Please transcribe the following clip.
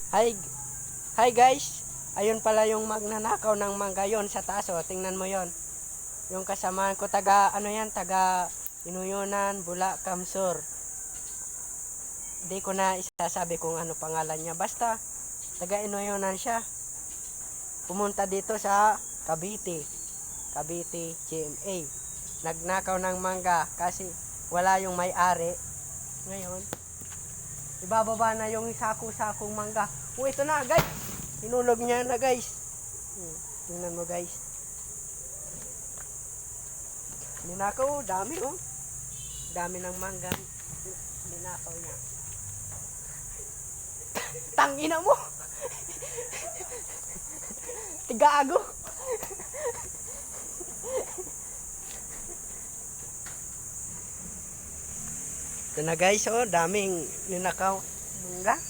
Hi, hi guys. Ayun pala yung magnanakaw ng mangga yon sa taas. O, tingnan mo yon. Yung kasamahan ko, taga, ano yan, taga Inuyunan, Bula, Kamsur. Hindi ko na isasabi kung ano pangalan niya. Basta, taga Inuyunan siya. Pumunta dito sa Cavite. Cavite, GMA. Nagnakaw ng mangga kasi wala yung may-ari. Ngayon, ibababa na yung sako-sakong mangga. Oh, ito na, guys. Hinulog niya na, guys. Tingnan mo, guys. Ninakaw, dami, oh. Dami ng mangga. Ninakaw niya. Tangina mo. Gago. Ito na, guys, oh. Daming ninakaw mangga.